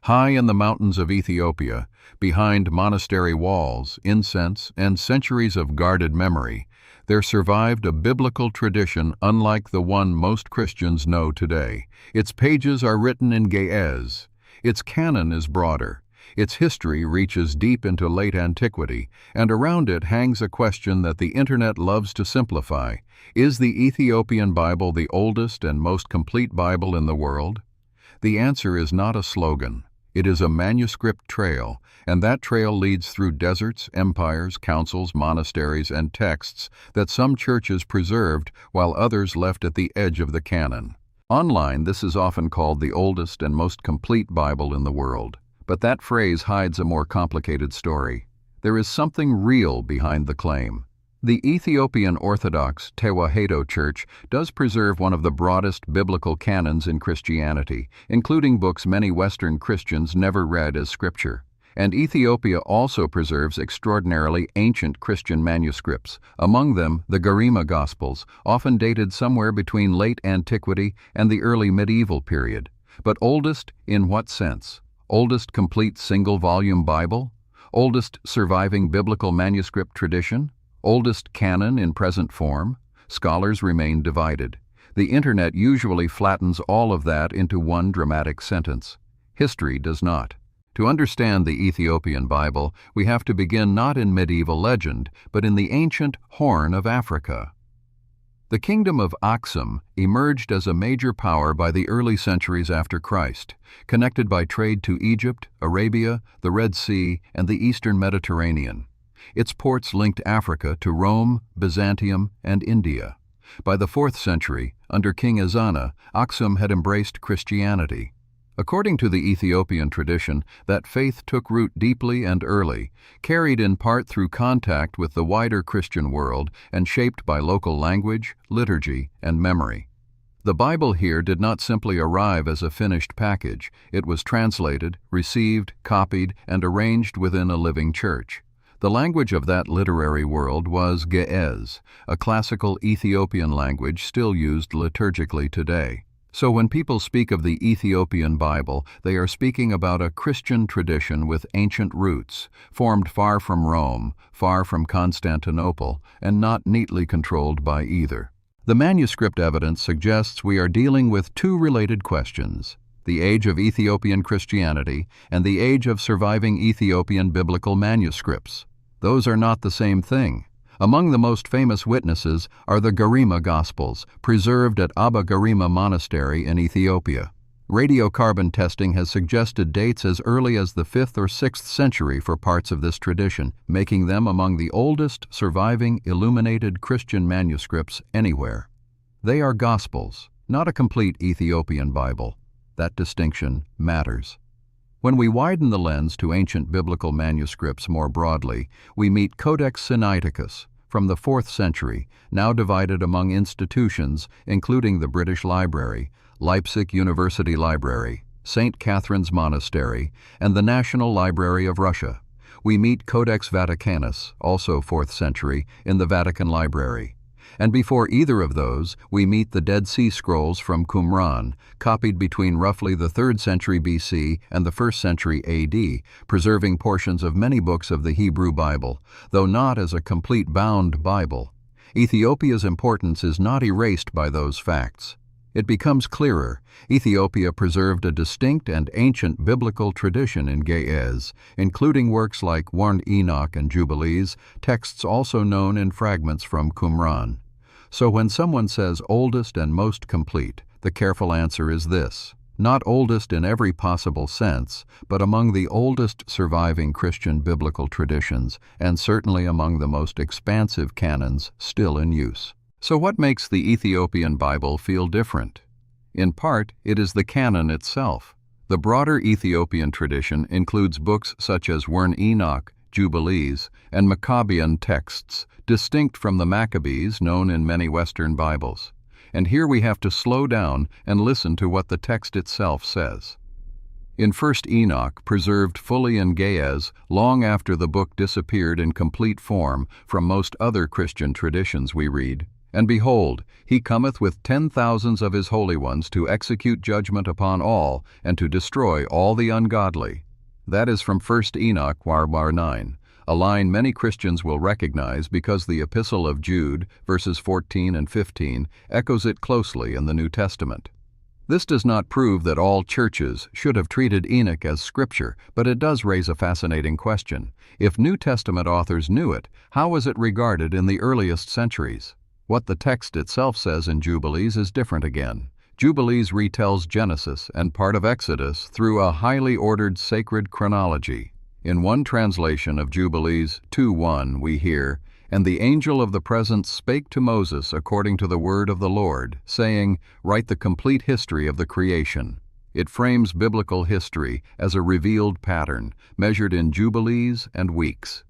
High in the mountains of Ethiopia, behind monastery walls, incense, and centuries of guarded memory, there survived a biblical tradition unlike the one most Christians know today. Its pages are written in Ge'ez. Its canon is broader. Its history reaches deep into late antiquity, and around it hangs a question that the Internet loves to simplify. Is the Ethiopian Bible the oldest and most complete Bible in the world? The answer is not a slogan. It is a manuscript trail, and that trail leads through deserts, empires, councils, monasteries, and texts that some churches preserved while others left at the edge of the canon. Online, this is often called the oldest and most complete Bible in the world. But that phrase hides a more complicated story. There is something real behind the claim. The Ethiopian Orthodox Tewahedo Church does preserve one of the broadest biblical canons in Christianity, including books many Western Christians never read as scripture. And Ethiopia also preserves extraordinarily ancient Christian manuscripts, among them the Garima Gospels, often dated somewhere between late antiquity and the early medieval period. But oldest in what sense? Oldest complete single-volume Bible? Oldest surviving biblical manuscript tradition? Oldest canon in present form? Scholars remain divided. The Internet usually flattens all of that into one dramatic sentence. History does not. To understand the Ethiopian Bible, we have to begin not in medieval legend, but in the ancient Horn of Africa. The kingdom of Aksum emerged as a major power by the early centuries after Christ, connected by trade to Egypt, Arabia, the Red Sea, and the eastern Mediterranean. Its ports linked Africa to Rome, Byzantium, and India. By the 4th century, under King Ezana, Aksum had embraced Christianity. According to the Ethiopian tradition, that faith took root deeply and early, carried in part through contact with the wider Christian world, and shaped by local language, liturgy, and memory. The Bible here did not simply arrive as a finished package. It was translated, received, copied, and arranged within a living church. The language of that literary world was Ge'ez, a classical Ethiopian language still used liturgically today. So when people speak of the Ethiopian Bible, they are speaking about a Christian tradition with ancient roots, formed far from Rome, far from Constantinople, and not neatly controlled by either. The manuscript evidence suggests we are dealing with two related questions: the age of Ethiopian Christianity and the age of surviving Ethiopian biblical manuscripts. Those are not the same thing. Among the most famous witnesses are the Garima Gospels, preserved at Abba Garima Monastery in Ethiopia. Radiocarbon testing has suggested dates as early as the 5th or 6th century for parts of this tradition, making them among the oldest surviving illuminated Christian manuscripts anywhere. They are Gospels, not a complete Ethiopian Bible. That distinction matters. When we widen the lens to ancient biblical manuscripts more broadly, we meet Codex Sinaiticus from the 4th century, now divided among institutions including the British Library, Leipzig University Library, St. Catherine's Monastery, and the National Library of Russia. We meet Codex Vaticanus, also 4th century, in the Vatican Library. And before either of those, we meet the Dead Sea Scrolls from Qumran, copied between roughly the 3rd century BC and the 1st century AD, preserving portions of many books of the Hebrew Bible, though not as a complete bound Bible. Ethiopia's importance is not erased by those facts. It becomes clearer. Ethiopia preserved a distinct and ancient biblical tradition in Ge'ez, including works like Enoch and Jubilees, texts also known in fragments from Qumran. So when someone says oldest and most complete, the careful answer is this: not oldest in every possible sense, but among the oldest surviving Christian biblical traditions, and certainly among the most expansive canons still in use. So what makes the Ethiopian Bible feel different? In part, it is the canon itself. The broader Ethiopian tradition includes books such as Enoch, Jubilees, and Maccabean texts, distinct from the Maccabees known in many Western Bibles. And here we have to slow down and listen to what the text itself says. In 1st Enoch, preserved fully in Ge'ez long after the book disappeared in complete form from most other Christian traditions, we read, And behold, he cometh with 10,000s of his holy ones to execute judgment upon all, and to destroy all the ungodly. That is from 1 Enoch 9, a line many Christians will recognize because the Epistle of Jude, verses 14 and 15, echoes it closely in the New Testament. This does not prove that all churches should have treated Enoch as scripture, but it does raise a fascinating question. If New Testament authors knew it, how was it regarded in the earliest centuries? What the text itself says in Jubilees is different again. Jubilees retells Genesis and part of Exodus through a highly ordered sacred chronology. In one translation of Jubilees 2:1 we hear, "And the angel of the presence spake to Moses according to the word of the Lord, saying, Write the complete history of the creation." It frames biblical history as a revealed pattern, measured in jubilees and weeks.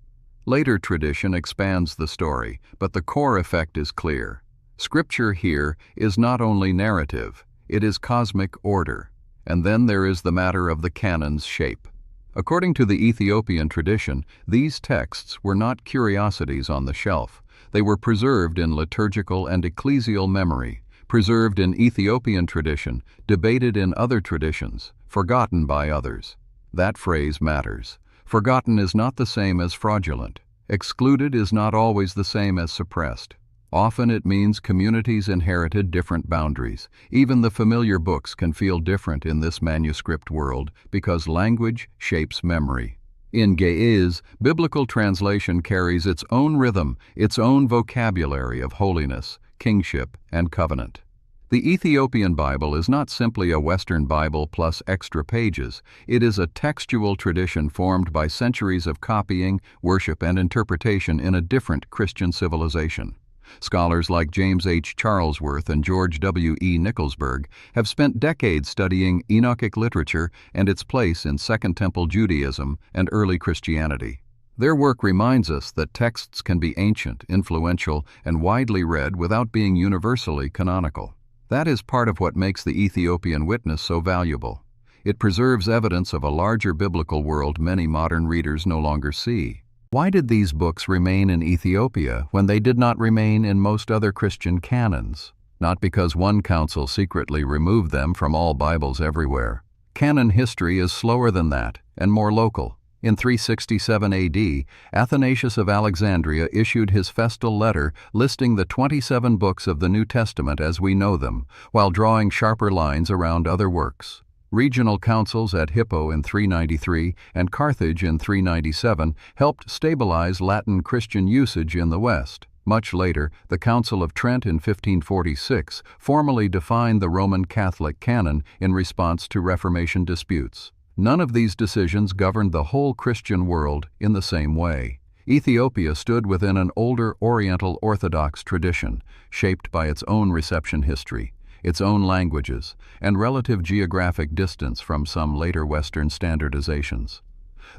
Later tradition expands the story, but the core effect is clear. Scripture here is not only narrative, it is cosmic order. And then there is the matter of the canon's shape. According to the Ethiopian tradition, these texts were not curiosities on the shelf. They were preserved in liturgical and ecclesial memory, preserved in Ethiopian tradition, debated in other traditions, forgotten by others. That phrase matters. Forgotten is not the same as fraudulent. Excluded is not always the same as suppressed. Often it means communities inherited different boundaries. Even the familiar books can feel different in this manuscript world because language shapes memory. In Ge'ez, biblical translation carries its own rhythm, its own vocabulary of holiness, kingship, and covenant. The Ethiopian Bible is not simply a Western Bible plus extra pages. It is a textual tradition formed by centuries of copying, worship, and interpretation in a different Christian civilization. Scholars like James H. Charlesworth and George W. E. Nicholsburg have spent decades studying Enochic literature and its place in Second Temple Judaism and early Christianity. Their work reminds us that texts can be ancient, influential, and widely read without being universally canonical. That is part of what makes the Ethiopian Witness so valuable. It preserves evidence of a larger biblical world many modern readers no longer see. Why did these books remain in Ethiopia when they did not remain in most other Christian canons? Not because one council secretly removed them from all Bibles everywhere. Canon history is slower than that and more local. In 367 AD, Athanasius of Alexandria issued his festal letter listing the 27 books of the New Testament as we know them, while drawing sharper lines around other works. Regional councils at Hippo in 393 and Carthage in 397 helped stabilize Latin Christian usage in the West. Much later, the Council of Trent in 1546 formally defined the Roman Catholic canon in response to Reformation disputes. None of these decisions governed the whole Christian world in the same way. Ethiopia stood within an older Oriental Orthodox tradition, shaped by its own reception history, its own languages, and relative geographic distance from some later Western standardizations.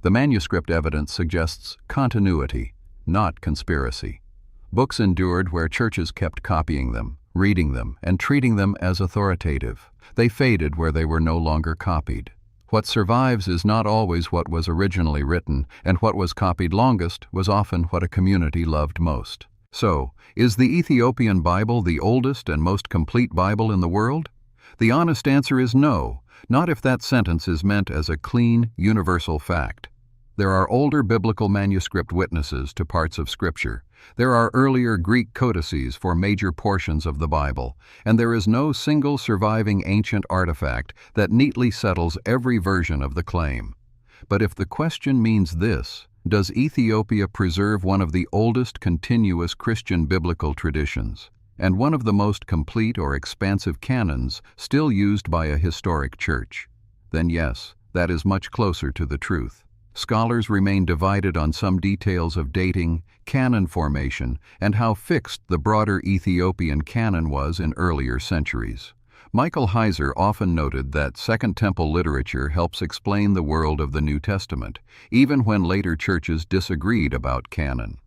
The manuscript evidence suggests continuity, not conspiracy. Books endured where churches kept copying them, reading them, and treating them as authoritative. They faded where they were no longer copied. What survives is not always what was originally written, and what was copied longest was often what a community loved most. So, is the Ethiopian Bible the oldest and most complete Bible in the world? The honest answer is no, not if that sentence is meant as a clean, universal fact. There are older biblical manuscript witnesses to parts of Scripture. There are earlier Greek codices for major portions of the Bible, and there is no single surviving ancient artifact that neatly settles every version of the claim. But if the question means this, does Ethiopia preserve one of the oldest continuous Christian biblical traditions, and one of the most complete or expansive canons still used by a historic church? Then yes, that is much closer to the truth. Scholars remain divided on some details of dating, canon formation, and how fixed the broader Ethiopian canon was in earlier centuries. Michael Heiser often noted that Second Temple literature helps explain the world of the New Testament, even when later churches disagreed about canon.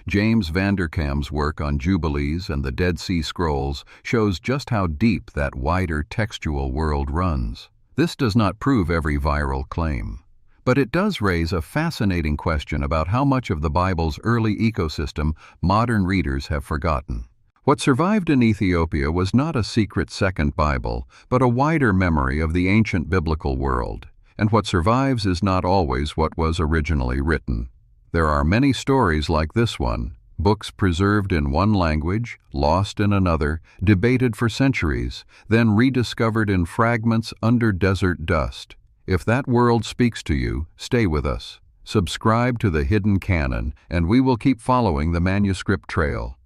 James Vanderkam's work on Jubilees and the Dead Sea Scrolls shows just how deep that wider textual world runs. This does not prove every viral claim. But it does raise a fascinating question about how much of the Bible's early ecosystem modern readers have forgotten. What survived in Ethiopia was not a secret second Bible, but a wider memory of the ancient biblical world. And what survives is not always what was originally written. There are many stories like this one, books preserved in one language, lost in another, debated for centuries, then rediscovered in fragments under desert dust. If that world speaks to you, stay with us. Subscribe to the Hidden Canon, and we will keep following the Manuscript Trail.